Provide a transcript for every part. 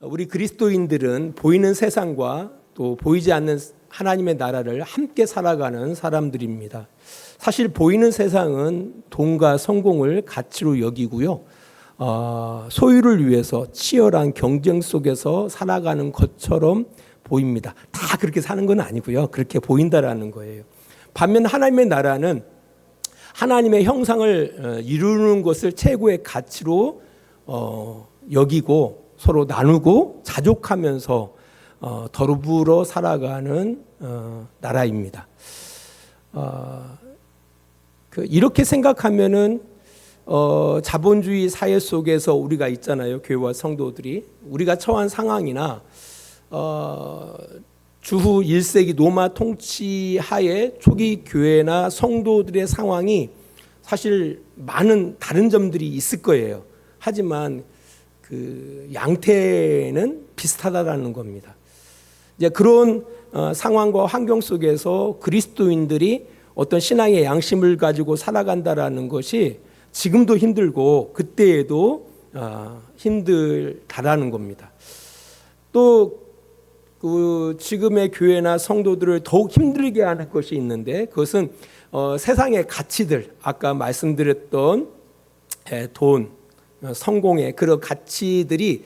우리 그리스도인들은 보이는 세상과 또 보이지 않는 하나님의 나라를 함께 살아가는 사람들입니다. 사실 보이는 세상은 돈과 성공을 가치로 여기고요. 소유를 위해서 치열한 경쟁 속에서 살아가는 것처럼 보입니다. 다 그렇게 사는 건 아니고요. 그렇게 보인다라는 거예요. 반면 하나님의 나라는 하나님의 형상을 이루는 것을 최고의 가치로 여기고 서로 나누고 자족하면서 더불어 살아가는 나라입니다. 이렇게 생각하면은 자본주의 사회 속에서 우리가 있잖아요. 교회와 성도들이 우리가 처한 상황이나 주후 1세기 로마 통치 하에 초기 교회나 성도들의 상황이 사실 많은 다른 점들이 있을 거예요. 하지만 그 양태는 비슷하다라는 겁니다. 이제 그런 상황과 환경 속에서 그리스도인들이 어떤 신앙의 양심을 가지고 살아간다라는 것이 지금도 힘들고 그때에도 힘들다라는 겁니다. 또 그 지금의 교회나 성도들을 더욱 힘들게 하는 것이 있는데 그것은 세상의 가치들, 아까 말씀드렸던 돈, 성공의 그런 가치들이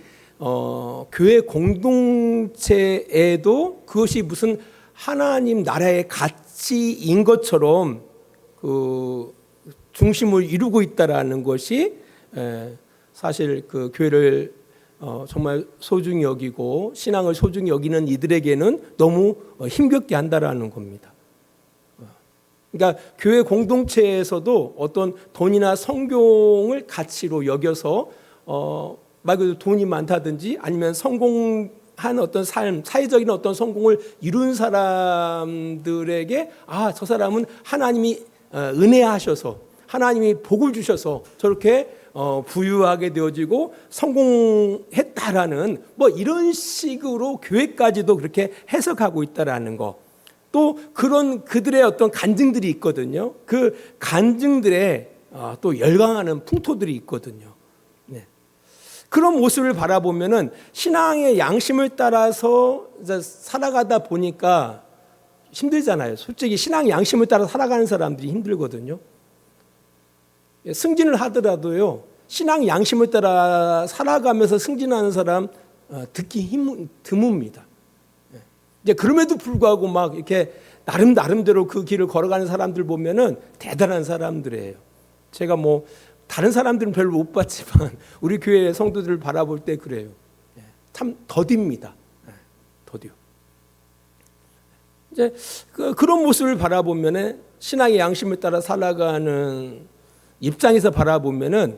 교회 공동체에도 그것이 무슨 하나님 나라의 가치인 것처럼 그 중심을 이루고 있다라는 것이 사실 그 교회를 정말 소중히 여기고 신앙을 소중히 여기는 이들에게는 너무 힘겹게 한다라는 겁니다. 그러니까 교회 공동체에서도 어떤 돈이나 성공을 가치로 여겨서 말 그대로 돈이 많다든지 아니면 성공한 어떤 삶, 사회적인 어떤 성공을 이룬 사람들에게 저 사람은 하나님이 은혜하셔서 하나님이 복을 주셔서 저렇게 부유하게 되어지고 성공했다라는 뭐 이런 식으로 교회까지도 그렇게 해석하고 있다라는 거. 또 그런 그들의 어떤 간증들이 있거든요. 그 간증들에 또 열광하는 풍토들이 있거든요. 네. 그런 모습을 바라보면은 신앙의 양심을 따라서 살아가다 보니까 힘들잖아요. 솔직히 신앙 양심을 따라 살아가는 사람들이 힘들거든요. 승진을 하더라도요, 신앙 양심을 따라 살아가면서 승진하는 사람 듣기 드뭅니다. 이제 그럼에도 불구하고 막 이렇게 나름대로 그 길을 걸어가는 사람들 보면은 대단한 사람들이에요. 제가 뭐 다른 사람들은 별로 못 봤지만 우리 교회 성도들을 바라볼 때 그래요. 참 더딥니다. 더디요. 이제 그런 모습을 바라보면은 신앙의 양심을 따라 살아가는 입장에서 바라보면은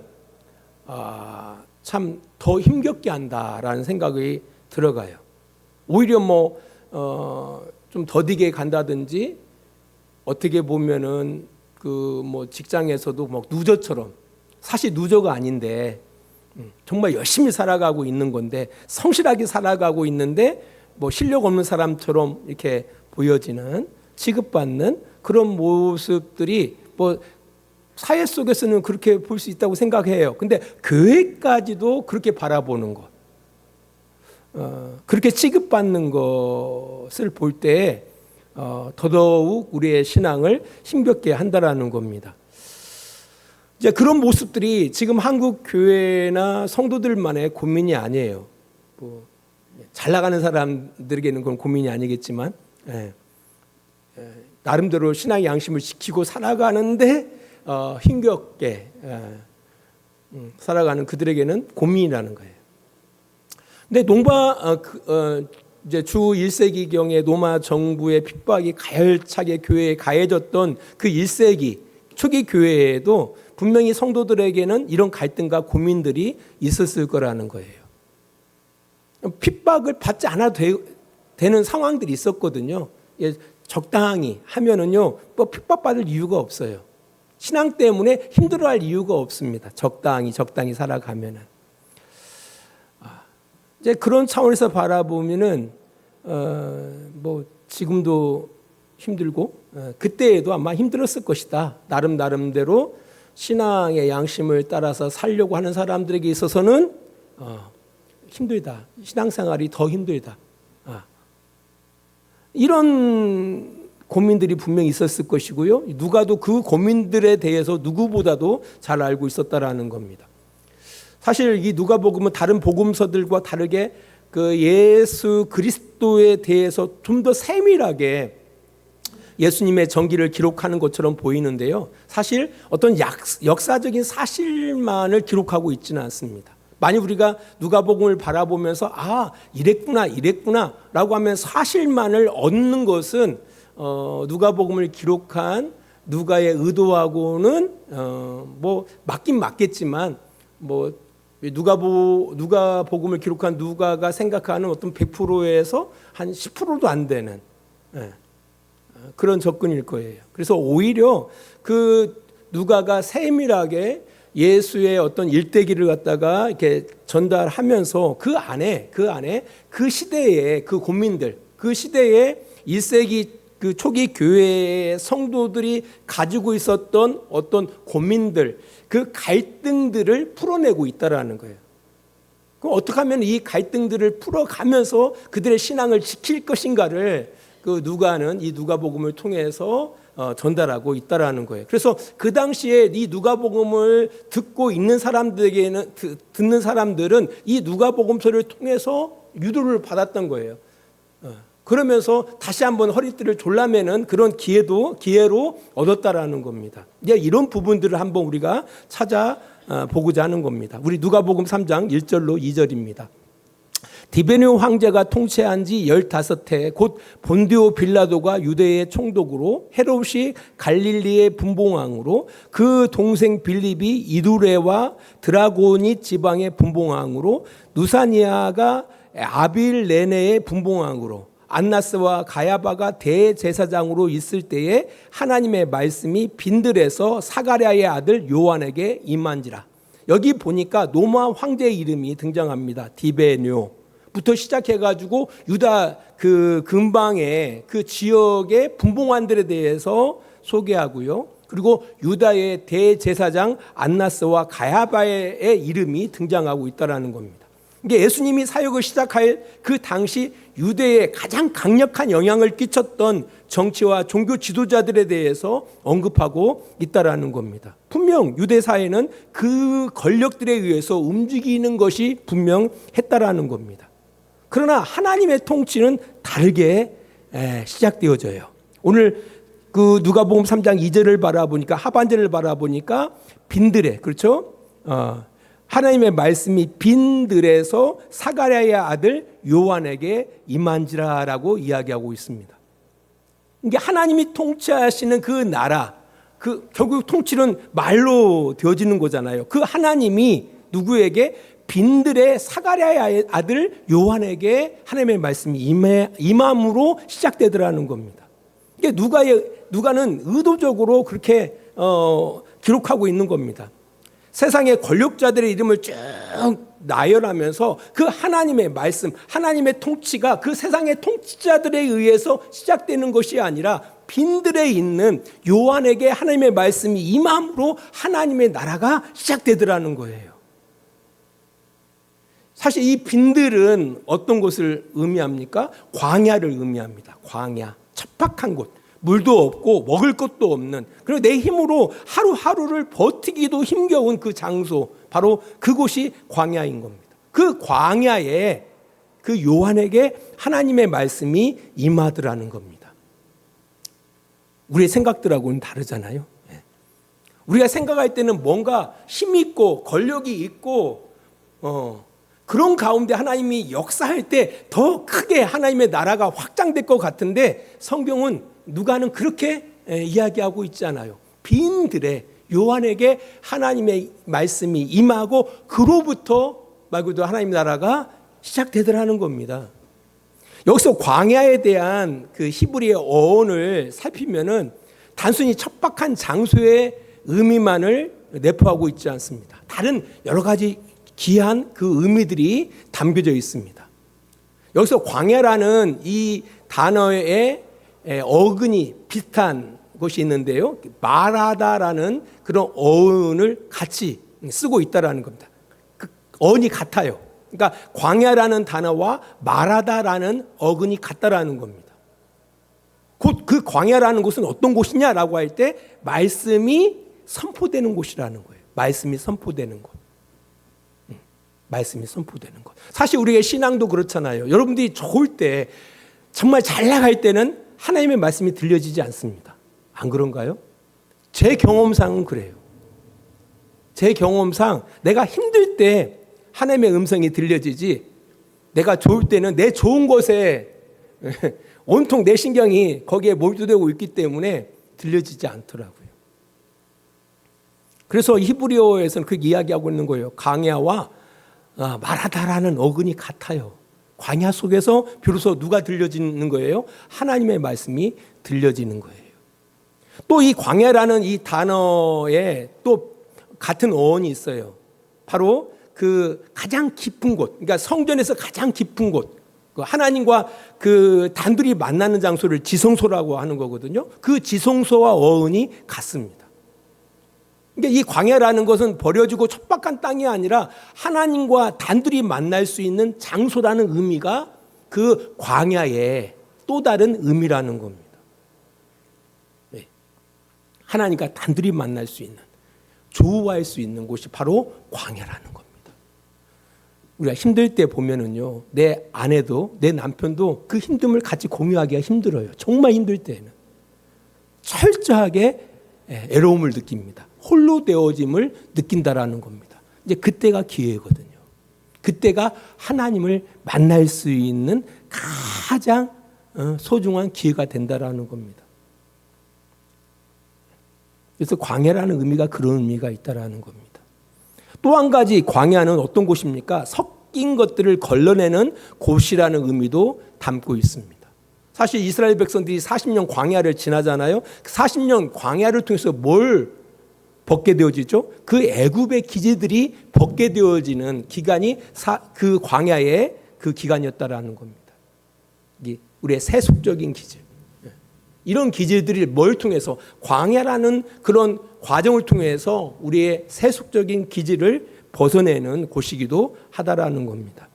참 더 힘겹게 한다라는 생각이 들어가요. 오히려 뭐 좀 더디게 간다든지 어떻게 보면은 그 뭐 직장에서도 뭐 누저처럼 사실 누저가 아닌데 정말 열심히 살아가고 있는 건데 성실하게 살아가고 있는데 뭐 실력 없는 사람처럼 이렇게 보여지는 취급받는 그런 모습들이 뭐 사회 속에서는 그렇게 볼 수 있다고 생각해요. 근데 교회까지도 그렇게 바라보는 것, 그렇게 취급받는 것을 볼 때 더더욱 우리의 신앙을 힘겹게 한다라는 겁니다. 이제 그런 모습들이 지금 한국 교회나 성도들만의 고민이 아니에요. 뭐 잘 나가는 사람들에게는 그건 고민이 아니겠지만 나름대로 신앙의 양심을 지키고 살아가는데 힘겹게 살아가는 그들에게는 고민이라는 거예요. 근데 이제 주 1세기경에 로마 정부의 핍박이 가열차게 교회에 가해졌던 그 1세기 초기 교회에도 분명히 성도들에게는 이런 갈등과 고민들이 있었을 거라는 거예요. 핍박을 받지 않아도 되는 상황들이 있었거든요. 적당히 하면은요, 뭐 핍박받을 이유가 없어요. 신앙 때문에 힘들어할 이유가 없습니다. 적당히 살아가면은. 이제 그런 차원에서 바라보면은 뭐 지금도 힘들고 그때에도 아마 힘들었을 것이다. 나름대로 신앙의 양심을 따라서 살려고 하는 사람들에게 있어서는 힘들다. 신앙생활이 더 힘들다. 이런 고민들이 분명히 있었을 것이고요. 누가도 그 고민들에 대해서 누구보다도 잘 알고 있었다라는 겁니다. 사실 이 누가복음은 다른 복음서들과 다르게 그 예수 그리스도에 대해서 좀 더 세밀하게 예수님의 전기를 기록하는 것처럼 보이는데요. 사실 어떤 역사적인 사실만을 기록하고 있지는 않습니다. 만약 우리가 누가복음을 바라보면서 이랬구나 라고 하면 사실만을 얻는 것은 누가복음을 기록한 누가의 의도하고는 뭐 맞긴 맞겠지만 뭐 누가복음을 기록한 누가가 생각하는 어떤 100%에서 한 10%도 안 되는 그런 접근일 거예요. 그래서 오히려 그 누가가 세밀하게 예수의 어떤 일대기를 갖다가 이렇게 전달하면서 그 안에 그 시대의 그 고민들, 그 시대의 1세기 그 초기 교회의 성도들이 가지고 있었던 어떤 고민들, 그 갈등들을 풀어내고 있다라는 거예요. 그럼 어떻게 하면 이 갈등들을 풀어가면서 그들의 신앙을 지킬 것인가를 그 누가는 이 누가복음을 통해서 전달하고 있다라는 거예요. 그래서 그 당시에 이 누가복음을 듣고 있는 사람들에게는 듣는 사람들은 이 누가복음서를 통해서 유도를 받았던 거예요. 그러면서 다시 한번 허리띠를 졸라매는 그런 기회로 얻었다라는 겁니다. 이제 이런 부분들을 한번 우리가 찾아보고자 하는 겁니다. 우리 누가복음 3장 1절로 2절입니다. 디베뇨 황제가 통치한 지 15해 곧 본디오 빌라도가 유대의 총독으로 헤롯이 갈릴리의 분봉왕으로 그 동생 빌립이 이두레와 드라고니 지방의 분봉왕으로 누사니아가 아빌레네의 분봉왕으로 안나스와 가야바가 대제사장으로 있을 때에 하나님의 말씀이 빈들에서 사가랴의 아들 요한에게 임한지라. 여기 보니까 로마 황제의 이름이 등장합니다. 디베뇨부터 시작해가지고 유다 그 근방의 그 지역의 분봉관들에 대해서 소개하고요. 그리고 유다의 대제사장 안나스와 가야바의 이름이 등장하고 있다는 겁니다. 이게 예수님이 사역을 시작할 그 당시 유대에 가장 강력한 영향을 끼쳤던 정치와 종교 지도자들에 대해서 언급하고 있다라는 겁니다. 분명 유대 사회는 그 권력들에 의해서 움직이는 것이 분명했다라는 겁니다. 그러나 하나님의 통치는 다르게 시작되어져요. 오늘 그 누가복음 3장 2절을 바라보니까 하반절을 바라보니까 빈들에 그렇죠? 하나님의 말씀이 빈들에서 사가랴의 아들 요한에게 임한지라라고 이야기하고 있습니다. 이게 하나님이 통치하시는 그 나라, 그 결국 통치는 말로 되어지는 거잖아요. 그 하나님이 누구에게 빈들의 사가랴의 아들 요한에게 하나님의 말씀이 임함으로 시작되더라는 겁니다. 이게 누가는 의도적으로 그렇게 기록하고 있는 겁니다. 세상의 권력자들의 이름을 쭉 나열하면서 그 하나님의 말씀, 하나님의 통치가 그 세상의 통치자들에 의해서 시작되는 것이 아니라 빈들에 있는 요한에게 하나님의 말씀이 임함으로 하나님의 나라가 시작되더라는 거예요. 사실 이 빈들은 어떤 곳을 의미합니까? 광야를 의미합니다. 광야, 척박한 곳. 물도 없고 먹을 것도 없는, 그리고 내 힘으로 하루하루를 버티기도 힘겨운 그 장소, 바로 그곳이 광야인 겁니다. 그 광야에 그 요한에게 하나님의 말씀이 임하더라는 겁니다. 우리의 생각들하고는 다르잖아요. 우리가 생각할 때는 뭔가 힘 있고 권력이 있고 그런 가운데 하나님이 역사할 때 더 크게 하나님의 나라가 확장될 것 같은데 성경은 누가는 그렇게 이야기하고 있지 않아요. 빈들에 요한에게 하나님의 말씀이 임하고 그로부터 말 그대로 하나님의 나라가 시작되더라는 겁니다. 여기서 광야에 대한 그 히브리의 어원을 살피면은 단순히 척박한 장소의 의미만을 내포하고 있지 않습니다. 다른 여러 가지 귀한 그 의미들이 담겨져 있습니다. 여기서 광야라는 이 단어의 어근이 비슷한 것이 있는데요. 말하다라는 그런 어원을 같이 쓰고 있다라는 겁니다. 그 어원이 같아요. 그러니까 광야라는 단어와 마라다라는 어근이 같다라는 겁니다. 곧 그 광야라는 곳은 어떤 곳이냐라고 할 때 말씀이 선포되는 곳이라는 거예요. 말씀이 선포되는 곳. 말씀이 선포되는 것. 사실 우리의 신앙도 그렇잖아요. 여러분들이 좋을 때, 정말 잘 나갈 때는 하나님의 말씀이 들려지지 않습니다. 안 그런가요? 제 경험상은 그래요. 제 경험상 내가 힘들 때 하나님의 음성이 들려지지, 내가 좋을 때는 내 좋은 것에 온통 내 신경이 거기에 몰두되고 있기 때문에 들려지지 않더라고요. 그래서 히브리어에서는 그 이야기하고 있는 거예요. 광야와 마라다라는 어근이 같아요. 광야 속에서 비로소 누가 들려지는 거예요? 하나님의 말씀이 들려지는 거예요. 또 이 광야라는 이 단어에 또 같은 어원이 있어요. 바로 그 가장 깊은 곳, 그러니까 성전에서 가장 깊은 곳, 하나님과 그 단둘이 만나는 장소를 지성소라고 하는 거거든요. 그 지성소와 어원이 같습니다. 그러니까 이 광야라는 것은 버려지고 척박한 땅이 아니라 하나님과 단둘이 만날 수 있는 장소라는 의미가 그 광야의 또 다른 의미라는 겁니다. 네. 하나님과 단둘이 만날 수 있는, 조우할 수 있는 곳이 바로 광야라는 겁니다. 우리가 힘들 때 보면은요, 내 아내도 내 남편도 그 힘듦을 같이 공유하기가 힘들어요. 정말 힘들 때는 철저하게 애로움을 느낍니다. 홀로 되어짐을 느낀다라는 겁니다. 이제 그때가 기회거든요. 그때가 하나님을 만날 수 있는 가장 소중한 기회가 된다라는 겁니다. 그래서 광야라는 의미가 그런 의미가 있다라는 겁니다. 또 한 가지 광야는 어떤 곳입니까? 섞인 것들을 걸러내는 곳이라는 의미도 담고 있습니다. 사실 이스라엘 백성들이 40년 광야를 지나잖아요. 40년 광야를 통해서 뭘 벗게 되어지죠? 그 애굽의 기지들이 벗게 되어지는 기간이 그 광야의 그 기간이었다라는 겁니다. 우리의 세속적인 기질. 이런 기질들이 뭘 통해서, 광야라는 그런 과정을 통해서 우리의 세속적인 기질을 벗어내는 곳이기도 하다라는 겁니다.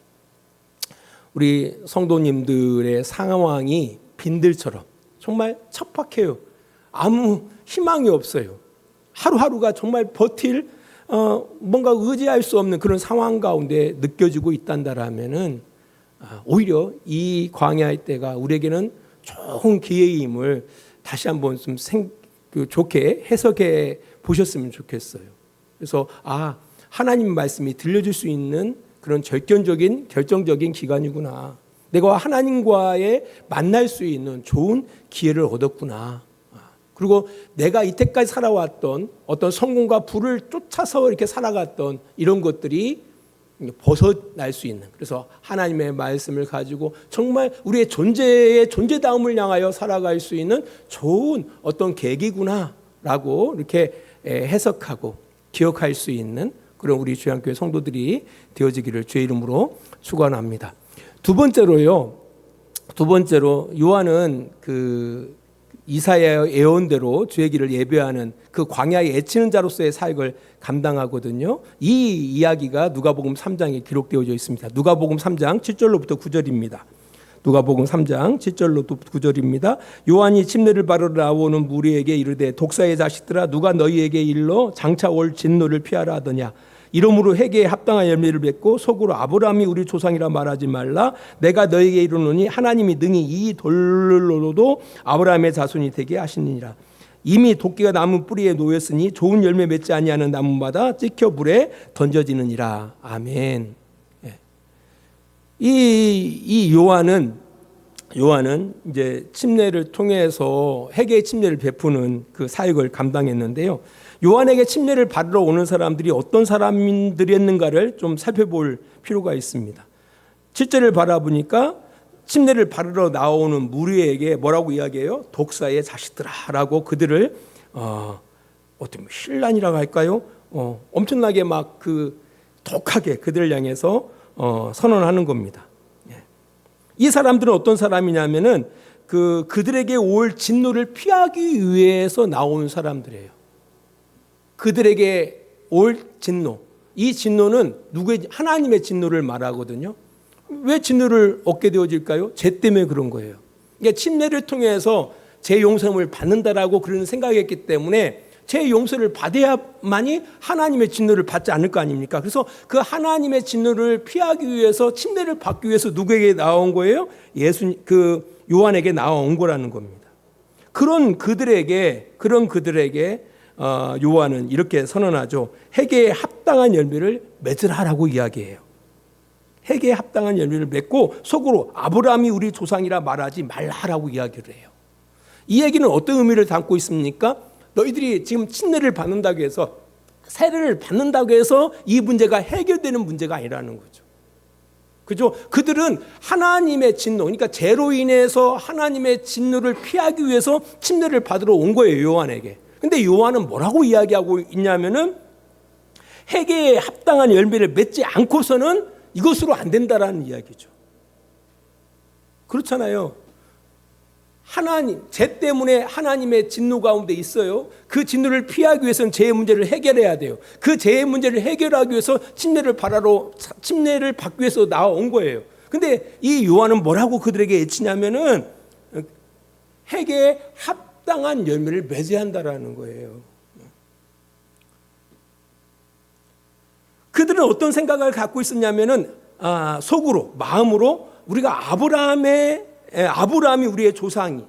우리 성도님들의 상황이 빈들처럼 정말 척박해요. 아무 희망이 없어요. 하루하루가 정말 버틸 뭔가 의지할 수 없는 그런 상황 가운데 느껴지고 있단다라면은 오히려 이 광야의 때가 우리에게는 좋은 기회임을 다시 한번 좀 좋게 해석해 보셨으면 좋겠어요. 그래서 하나님 말씀이 들려줄 수 있는 그런 결정적인 기간이구나. 내가 하나님과의 만날 수 있는 좋은 기회를 얻었구나. 그리고 내가 이때까지 살아왔던 어떤 성공과 부를 쫓아서 이렇게 살아갔던 이런 것들이 벗어날 수 있는, 그래서 하나님의 말씀을 가지고 정말 우리의 존재다움을 향하여 살아갈 수 있는 좋은 어떤 계기구나라고 이렇게 해석하고 기억할 수 있는 그런 우리 주양교회 성도들이 되어지기를 주의 이름으로 축원합니다. 두 번째로 요한은 그 이사야의 예언대로 주의 길을 예배하는 그 광야에 애치는 자로서의 사역을 감당하거든요. 이 이야기가 누가복음 3장에 기록되어져 있습니다. 누가복음 3장 7절로부터 9절입니다. 누가복음 3장 7절로부터 9절입니다. 요한이 침례를 받으러 나오는 무리에게 이르되 독사의 자식들아 누가 너희에게 일러 장차 올 진노를 피하라 하더냐. 이러므로 회개에 합당한 열매를 맺고 속으로 아브라함이 우리 조상이라 말하지 말라. 내가 너에게 이르노니 하나님이 능히 이 돌로도 아브라함의 자손이 되게 하시니라. 이미 도끼가 나무 뿌리에 놓였으니 좋은 열매 맺지 아니하는 나무마다 찍혀 불에 던져지느니라. 아멘. 이 요한은 이제 침례를 통해서 회개의 침례를 베푸는 그 사역을 감당했는데요. 요한에게 침례를 받으러 오는 사람들이 어떤 사람들이었는가를 좀 살펴볼 필요가 있습니다. 7절을 바라보니까 침례를 받으러 나오는 무리에게 뭐라고 이야기해요? 독사의 자식들아라고 그들을 어떻게 신란이라고 할까요? 엄청나게 막 그 독하게 그들을 향해서 선언하는 겁니다. 이 사람들은 어떤 사람이냐면은 그들에게 올 진노를 피하기 위해서 나온 사람들이에요. 그들에게 올 진노, 이 진노는 누구의 하나님의 진노를 말하거든요. 왜 진노를 얻게 되어질까요? 죄 때문에 그런 거예요. 그러니까 침례를 통해서 죄 용서를 받는다라고 그런 생각했기 때문에 죄 용서를 받아야만이 하나님의 진노를 받지 않을 거 아닙니까? 그래서 그 하나님의 진노를 피하기 위해서 침례를 받기 위해서 누구에게 나온 거예요? 요한에게 나온 거라는 겁니다. 그런 그들에게 요한은 이렇게 선언하죠. 회개에 합당한 열매를 맺으라라고 이야기해요. 회개에 합당한 열매를 맺고 속으로 아브라함이 우리 조상이라 말하지 말라라고 이야기를 해요. 이 얘기는 어떤 의미를 담고 있습니까? 너희들이 지금 침례를 받는다고 해서 세례를 받는다고 해서 이 문제가 해결되는 문제가 아니라는 거죠. 그죠? 그들은 하나님의 진노, 그러니까 죄로 인해서 하나님의 진노를 피하기 위해서 침례를 받으러 온 거예요, 요한에게. 근데 요한은 뭐라고 이야기하고 있냐면은 회개에 합당한 열매를 맺지 않고서는 이것으로 안 된다라는 이야기죠. 그렇잖아요. 죄 때문에 하나님의 진노 가운데 있어요. 그 진노를 피하기 위해서는 죄의 문제를 해결해야 돼요. 그 죄의 문제를 해결하기 위해서 침례를 받기 위해서 나온 거예요. 근데 이 요한은 뭐라고 그들에게 외치냐면은 회개에 합당한 열매를 맺어야 한다라는 거예요. 그들은 어떤 생각을 갖고 있었냐면은 속으로, 마음으로 우리가 아브라함이 우리의 조상이니까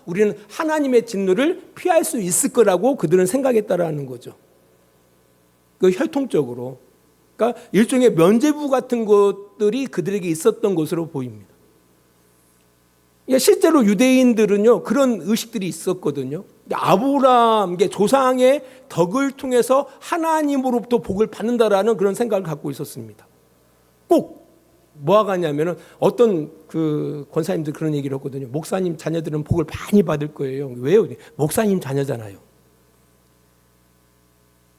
우리는 하나님의 진노를 피할 수 있을 거라고 그들은 생각했다라는 거죠. 그 혈통적으로. 그러니까 일종의 면죄부 같은 것들이 그들에게 있었던 것으로 보입니다. 실제로 유대인들은요, 그런 의식들이 있었거든요. 아브라함, 조상의 덕을 통해서 하나님으로부터 복을 받는다라는 그런 생각을 갖고 있었습니다. 꼭 뭐가 가냐면은 어떤 그 권사님들 그런 얘기를 했거든요. 목사님 자녀들은 복을 많이 받을 거예요. 왜요? 목사님 자녀잖아요.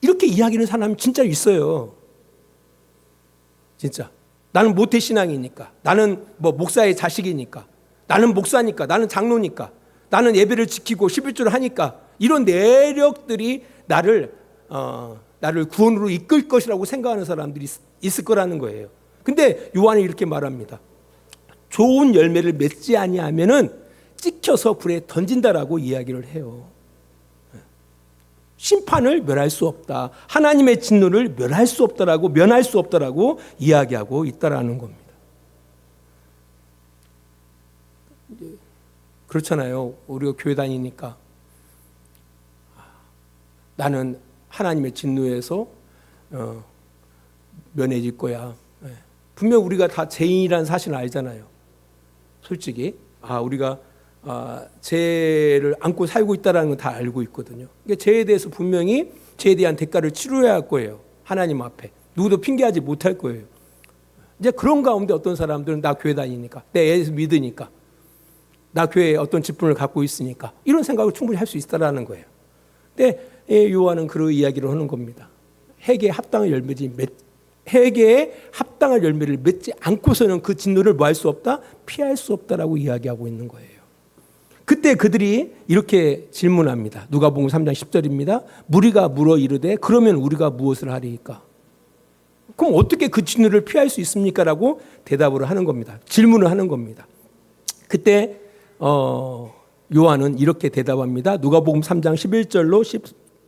이렇게 이야기하는 사람이 진짜 있어요. 진짜. 나는 모태신앙이니까. 나는 목사의 자식이니까. 나는 목사니까. 나는 장로니까. 나는 예배를 지키고 11조를 하니까. 이런 내력들이 나를 구원으로 이끌 것이라고 생각하는 사람들이 있을 거라는 거예요. 근데 요한이 이렇게 말합니다. 좋은 열매를 맺지 아니하면은 찍혀서 불에 던진다라고 이야기를 해요. 심판을 면할 수 없다. 하나님의 진노를 면할 수 없다라고 이야기하고 있다라는 겁니다. 그렇잖아요. 우리가 교회 다니니까 나는 하나님의 진노에서 면해질 거야. 분명 우리가 다 죄인이라는 사실을 알잖아요. 솔직히 우리가 죄를 안고 살고 있다는 건 다 알고 있거든요. 그러니까 죄에 대해서 분명히 죄에 대한 대가를 치러야 할 거예요. 하나님 앞에 누구도 핑계하지 못할 거예요. 이제 그런 가운데 어떤 사람들은 나 교회 다니니까, 내 예수 믿으니까, 나 교회에 어떤 직분을 갖고 있으니까 이런 생각을 충분히 할 수 있다라는 거예요. 근데 요한은 그런 이야기를 하는 겁니다. 회개에 합당한 열매를 맺지 않고서는 그 진노를 뭐 할 수 없다? 피할 수 없다라고 이야기하고 있는 거예요. 그때 그들이 이렇게 질문합니다. 누가복음 3장 10절입니다. 무리가 물어 이르되 그러면 우리가 무엇을 하리이까? 그럼 어떻게 그 진노를 피할 수 있습니까? 라고 대답을 하는 겁니다. 질문을 하는 겁니다. 그때 요한은 이렇게 대답합니다. 누가복음 3장 11절로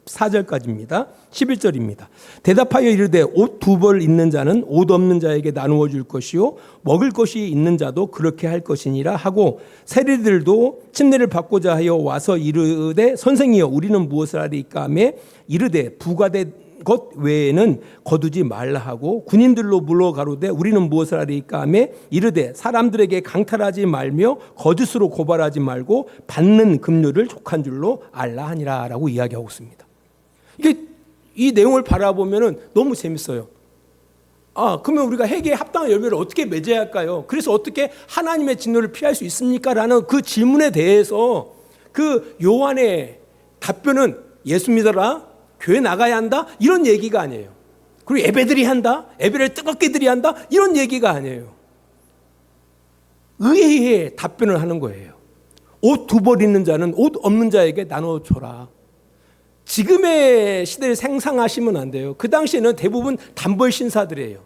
14절까지입니다. 11절입니다. 대답하여 이르되 옷 두 벌 있는 자는 옷 없는 자에게 나누어 줄 것이요 먹을 것이 있는 자도 그렇게 할 것이니라 하고 세리들도 침례를 받고자 하여 와서 이르되 선생이여 우리는 무엇을 하리이까 하며 이르되 부과된 것 외에는 거두지 말라 하고 군인들로 물어 가로되 우리는 무엇을 하리이까 하며 이르되 사람들에게 강탈하지 말며 거짓으로 고발하지 말고 받는 급료를 족한 줄로 알라 하니라 라고 이야기하고 있습니다. 이 내용을 바라보면 너무 재밌어요. 그러면 우리가 회개에 합당한 열매를 어떻게 맺어야 할까요? 그래서 어떻게 하나님의 진노를 피할 수 있습니까? 라는 그 질문에 대해서 그 요한의 답변은 예수 믿어라, 교회 나가야 한다, 이런 얘기가 아니에요. 그리고 예배들이 한다, 예배를 뜨겁게 드려야 한다, 이런 얘기가 아니에요. 의외의 답변을 하는 거예요. 옷 두 벌 있는 자는 옷 없는 자에게 나눠줘라. 지금의 시대를 상상하시면 안 돼요. 그 당시에는 대부분 단벌 신사들이에요.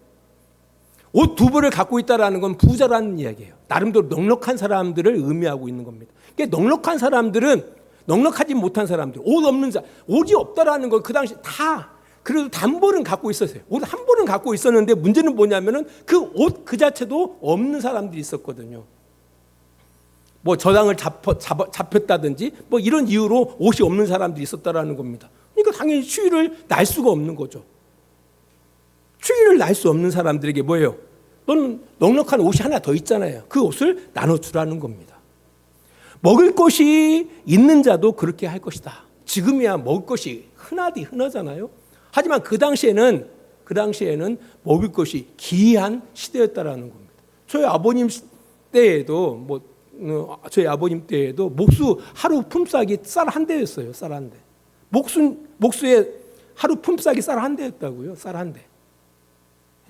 옷 두 벌을 갖고 있다는 건 부자라는 이야기예요. 나름대로 넉넉한 사람들을 의미하고 있는 겁니다. 그러니까 넉넉한 사람들은 넉넉하지 못한 사람들, 옷 없는 자, 옷이 없다라는 건 그 당시 다 그래도 단벌은 갖고 있었어요. 옷 한 벌은 갖고 있었는데 문제는 뭐냐면은 그 옷 그 자체도 없는 사람들이 있었거든요. 뭐 저당을 잡혔다든지 뭐 이런 이유로 옷이 없는 사람들이 있었다라는 겁니다. 그러니까 당연히 추위를 날 수가 없는 거죠. 추위를 날 수 없는 사람들에게 뭐예요? 너는 넉넉한 옷이 하나 더 있잖아요. 그 옷을 나눠주라는 겁니다. 먹을 것이 있는 자도 그렇게 할 것이다. 지금이야 먹을 것이 흔하잖아요. 하지만 그 당시에는 먹을 것이 기이한 시대였다라는 겁니다. 저희 아버님 때에도 목수 하루 품삯이 쌀 한 대였어요. 쌀 한 대. 목수의 하루 품삯이 쌀 한 대였다고요. 쌀 한 대.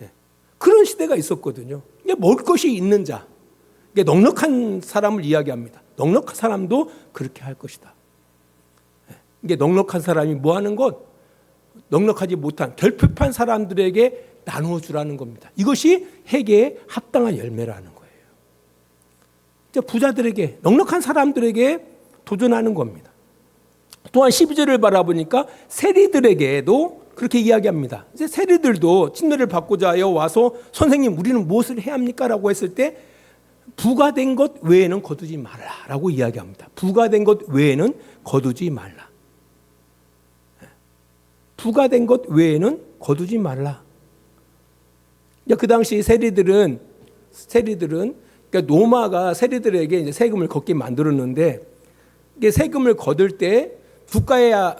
예. 그런 시대가 있었거든요. 이게 먹을 것이 있는 자, 이게 넉넉한 사람을 이야기합니다. 넉넉한 사람도 그렇게 할 것이다. 예. 이게 넉넉한 사람이 뭐 하는 것? 넉넉하지 못한 결핍한 사람들에게 나누어 주라는 겁니다. 이것이 회개에 합당한 열매라는 거예요. 이제 부자들에게, 넉넉한 사람들에게 도전하는 겁니다. 또한 12절을 바라보니까 세리들에게도 그렇게 이야기합니다. 이제 세리들도 침례를 받고자 하여 와서 선생님 우리는 무엇을 해야 합니까? 라고 했을 때 부가된 것 외에는 거두지 말라라고 이야기합니다. 부가된 것 외에는 거두지 말라. 부가된 것 외에는 거두지 말라. 그 당시 세리들은 그러니까 노마가 세리들에게 이제 세금을 걷게 만들었는데 이게 세금을 거둘 때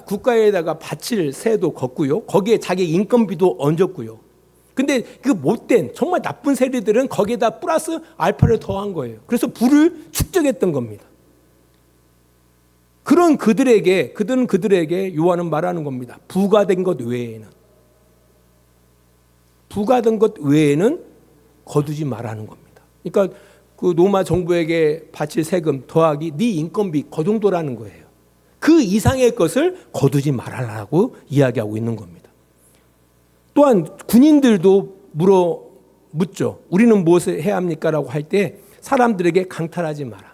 국가에다가 바칠 세도 걷고요. 거기에 자기 인건비도 얹었고요. 근데 그 못된 정말 나쁜 세리들은 거기에다 플러스 알파를 더한 거예요. 그래서 부를 축적했던 겁니다. 그런 그들에게 요한은 말하는 겁니다. 부가된 것 외에는 거두지 말라는 겁니다. 그러니까 그 로마 정부에게 바칠 세금 더하기 네 인건비 그 정도라는 거예요. 그 이상의 것을 거두지 말라고 이야기하고 있는 겁니다. 또한 군인들도 묻죠. 우리는 무엇을 해야 합니까? 라고 할 때 사람들에게 강탈하지 마라.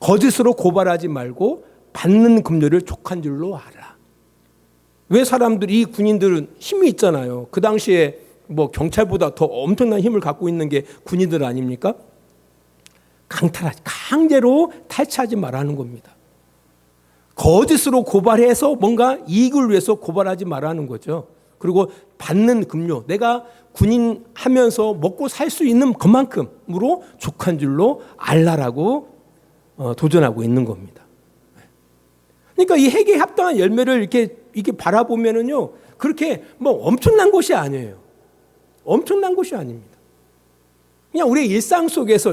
거짓으로 고발하지 말고 받는 급료를 족한 줄로 알아. 왜 사람들이, 이 군인들은 힘이 있잖아요. 그 당시에 뭐 경찰보다 더 엄청난 힘을 갖고 있는 게 군인들 아닙니까? 강제로 탈취하지 말라는 겁니다. 거짓으로 고발해서 뭔가 이익을 위해서 고발하지 말라는 거죠. 그리고 받는 급료, 내가 군인 하면서 먹고 살 수 있는 그만큼으로 족한 줄로 알라라고 도전하고 있는 겁니다. 그러니까 이 회개에 합당한 열매를 이렇게 바라보면은요, 그렇게 뭐 엄청난 것이 아니에요. 엄청난 것이 아닙니다. 그냥 우리의 일상 속에서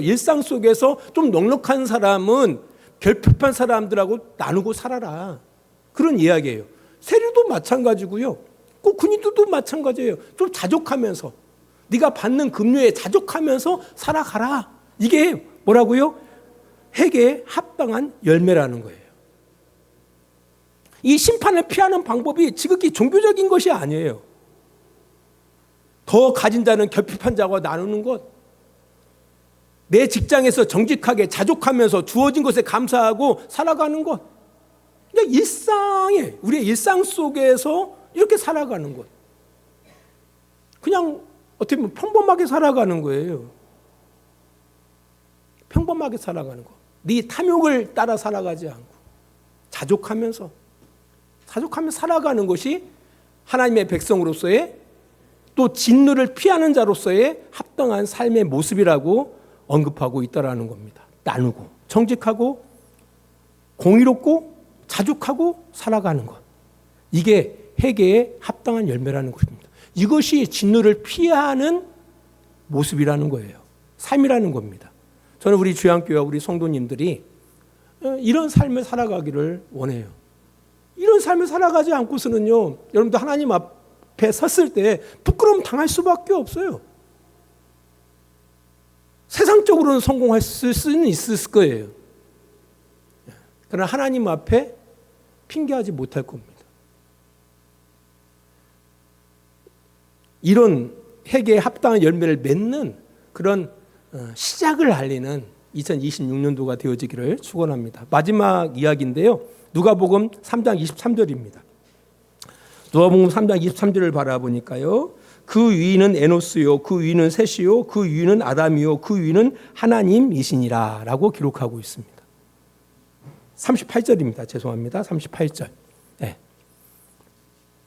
좀 넉넉한 사람은 결핍한 사람들하고 나누고 살아라. 그런 이야기예요. 세리도 마찬가지고요. 꼭 군인들도 마찬가지예요. 좀 자족하면서, 네가 받는 급료에 자족하면서 살아가라. 이게 뭐라고요? 회개에 합당한 열매라는 거예요. 이 심판을 피하는 방법이 지극히 종교적인 것이 아니에요. 더 가진 자는 결핍한 자와 나누는 것, 내 직장에서 정직하게 자족하면서 주어진 것에 감사하고 살아가는 것, 그냥 우리의 일상 속에서 이렇게 살아가는 것, 그냥 어떻게 보면 평범하게 살아가는 거예요. 평범하게 살아가는 것. 네 탐욕을 따라 살아가지 않고 자족하면서 살아가는 것이 하나님의 백성으로서의, 또 진노를 피하는 자로서의 합당한 삶의 모습이라고 언급하고 있다라는 겁니다. 나누고 정직하고 공의롭고 자족하고 살아가는 것, 이게 회개에 합당한 열매라는 것입니다. 이것이 진노를 피하는 모습이라는 거예요. 삶이라는 겁니다. 저는 우리 주양교회와 우리 성도님들이 이런 삶을 살아가기를 원해요. 이런 삶을 살아가지 않고서는요, 여러분들 하나님 앞에 섰을 때 부끄러움 당할 수밖에 없어요. 세상적으로는 성공할 수는 있을 거예요. 그러나 하나님 앞에 핑계하지 못할 겁니다. 이런 회개에 합당한 열매를 맺는 그런 시작을 알리는 2026년도가 되어지기를 축원합니다. 마지막 이야기인데요. 누가복음 3장 23절입니다. 누가복음 3장 23절을 바라보니까요. 그 위는 에노스요, 그 위는 셋이요, 그 위는 아담이요, 그 위는 하나님이시니라 라고 기록하고 있습니다. 38절입니다. 죄송합니다. 38절. 네.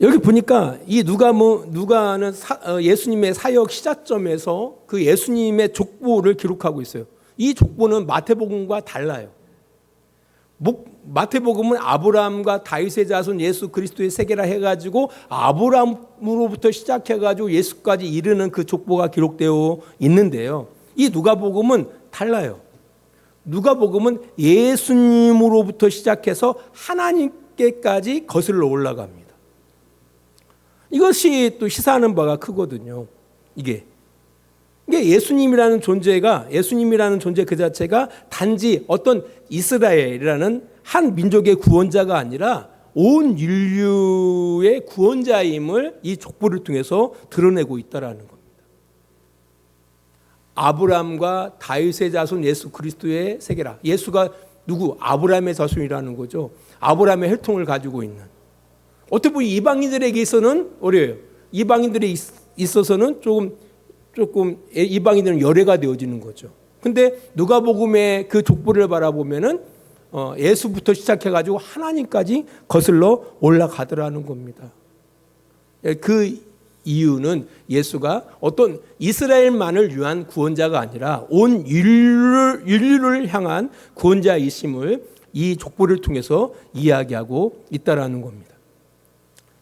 여기 보니까 이 누가는 예수님의 사역 시작점에서 그 예수님의 족보를 기록하고 있어요. 이 족보는 마태복음과 달라요. 마태복음은 아브라함과 다윗의 자손 예수 그리스도의 세계라 해가지고 아브라함으로부터 시작해가지고 예수까지 이르는 그 족보가 기록되어 있는데요. 이 누가복음은 달라요. 누가복음은 예수님으로부터 시작해서 하나님께까지 거슬러 올라갑니다. 이것이 또 시사하는 바가 크거든요. 이게 예수님이라는 존재 그 자체가 단지 어떤 이스라엘이라는 한 민족의 구원자가 아니라 온 인류의 구원자임을 이 족보를 통해서 드러내고 있다라는 겁니다. 아브라함과 다윗의 자손 예수 그리스도의 세계라. 예수가 누구? 아브라함의 자손이라는 거죠. 아브라함의 혈통을 가지고 있는. 어떻게 보면 이방인들에게 있어서는 어려워요. 이방인들에 있어서는 조금 이방인들은 열애가 되어지는 거죠. 근데 누가복음의 그 족보를 바라보면은 예수부터 시작해가지고 하나님까지 거슬러 올라가더라는 겁니다. 그 이유는 예수가 어떤 이스라엘만을 위한 구원자가 아니라 온 인류를 향한 구원자이심을 이 족보를 통해서 이야기하고 있다라는 겁니다.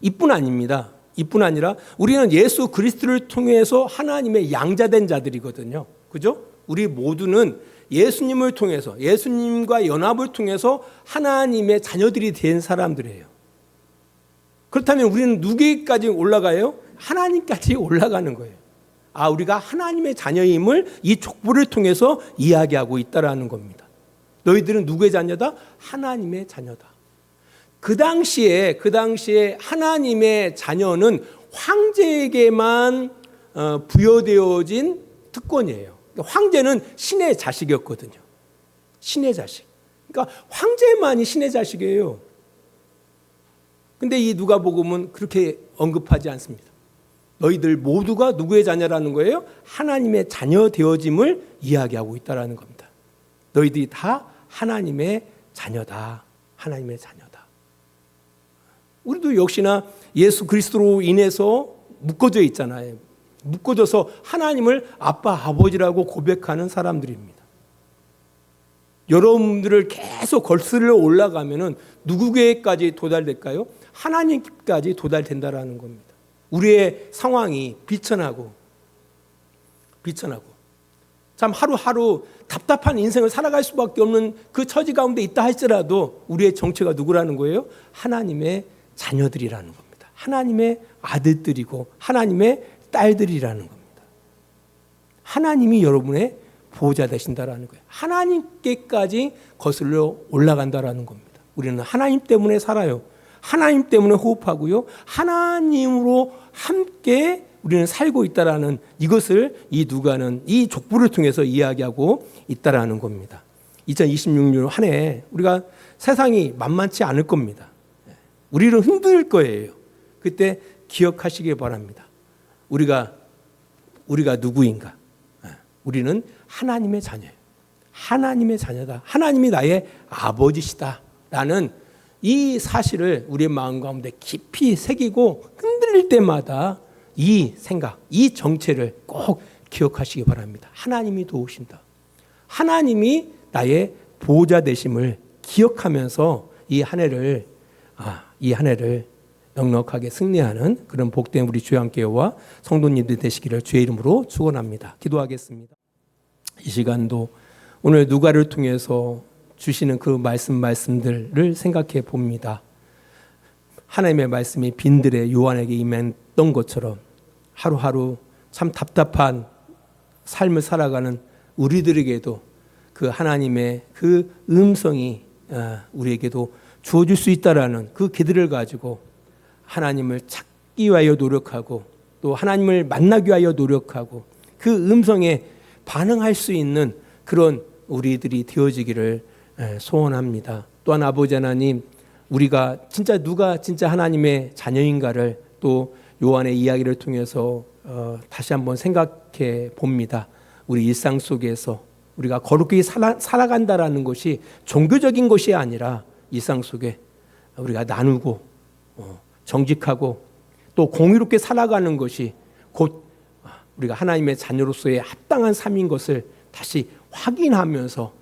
이뿐 아닙니다. 이뿐 아니라 우리는 예수 그리스도를 통해서 하나님의 양자된 자들이거든요. 그죠? 우리 모두는 예수님을 통해서, 예수님과 연합을 통해서 하나님의 자녀들이 된 사람들이에요. 그렇다면 우리는 누구에게까지 올라가요? 하나님까지 올라가는 거예요. 우리가 하나님의 자녀임을 이 족보를 통해서 이야기하고 있다라는 겁니다. 너희들은 누구의 자녀다? 하나님의 자녀다. 그 당시에 하나님의 자녀는 황제에게만 부여되어진 특권이에요. 황제는 신의 자식이었거든요. 신의 자식. 그러니까 황제만이 신의 자식이에요. 근데 이 누가복음은 그렇게 언급하지 않습니다. 너희들 모두가 누구의 자녀라는 거예요? 하나님의 자녀 되어짐을 이야기하고 있다라는 겁니다. 너희들이 다 하나님의 자녀다. 하나님의 자녀다. 우리도 역시나 예수 그리스도로 인해서 묶어져 있잖아요. 묶어져서 하나님을 아빠, 아버지라고 고백하는 사람들입니다. 여러분들을 계속 거슬러 올라가면은 누구에게까지 도달될까요? 하나님까지 도달된다라는 겁니다. 우리의 상황이 비천하고 참 하루하루 답답한 인생을 살아갈 수밖에 없는 그 처지 가운데 있다 할지라도 우리의 정체가 누구라는 거예요? 하나님의 자녀들이라는 겁니다. 하나님의 아들들이고 하나님의 딸들이라는 겁니다. 하나님이 여러분의 보호자 되신다라는 거예요. 하나님께까지 거슬러 올라간다라는 겁니다. 우리는 하나님 때문에 살아요. 하나님 때문에 호흡하고요. 하나님으로 함께 우리는 살고 있다라는 이것을 이 누가는 이 족보를 통해서 이야기하고 있다라는 겁니다. 2026년 한 해 우리가 세상이 만만치 않을 겁니다. 우리는 힘들 거예요. 그때 기억하시기 바랍니다. 우리가 누구인가? 우리는 하나님의 자녀예요. 하나님의 자녀다. 하나님이 나의 아버지시다라는 이 사실을 우리의 마음 가운데 깊이 새기고 흔들릴 때마다 이 생각, 이 정체를 꼭 기억하시기 바랍니다. 하나님이 도우신다. 하나님이 나의 보호자 되심을 기억하면서 이 한 해를 넉넉하게 승리하는 그런 복된 우리 주의 함께와 성도님들 되시기를 주의 이름으로 축원합니다. 기도하겠습니다. 이 시간도 오늘 누가를 통해서 주시는 그 말씀들을 생각해 봅니다. 하나님의 말씀이 빈들의 요한에게 임했던 것처럼 하루하루 참 답답한 삶을 살아가는 우리들에게도 그 하나님의 그 음성이 우리에게도 주어질 수 있다라는 그 기대를 가지고 하나님을 찾기 위하여 노력하고 또 하나님을 만나기 위하여 노력하고 그 음성에 반응할 수 있는 그런 우리들이 되어지기를 소원합니다. 또한 아버지 하나님, 우리가 진짜 누가 진짜 하나님의 자녀인가를 또 요한의 이야기를 통해서 다시 한번 생각해 봅니다. 우리 일상 속에서 우리가 거룩히 살아간다라는 것이 종교적인 것이 아니라 일상 속에 우리가 나누고 정직하고 또 공의롭게 살아가는 것이 곧 우리가 하나님의 자녀로서의 합당한 삶인 것을 다시 확인하면서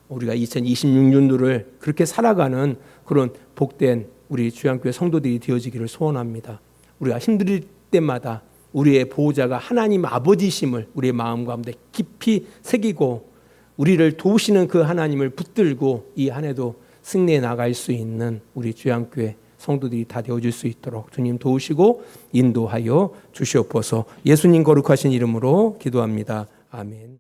우리가 2026년도를 그렇게 살아가는 그런 복된 우리 주양교회 성도들이 되어지기를 소원합니다. 우리가 힘들 때마다 우리의 보호자가 하나님 아버지심을 우리의 마음 가운데 깊이 새기고 우리를 도우시는 그 하나님을 붙들고 이 한 해도 승리해 나갈 수 있는 우리 주양교회 성도들이 다 되어질 수 있도록 주님 도우시고 인도하여 주시옵소서. 예수님 거룩하신 이름으로 기도합니다. 아멘.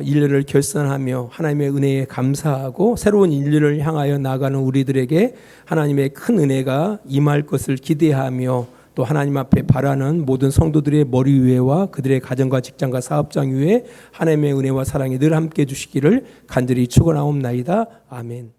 인류를 결산하며 하나님의 은혜에 감사하고 새로운 인류를 향하여 나가는 우리들에게 하나님의 큰 은혜가 임할 것을 기대하며 또 하나님 앞에 바라는 모든 성도들의 머리 위에와 그들의 가정과 직장과 사업장 위에 하나님의 은혜와 사랑이 늘 함께 해주시기를 간절히 축원하옵나이다. 아멘.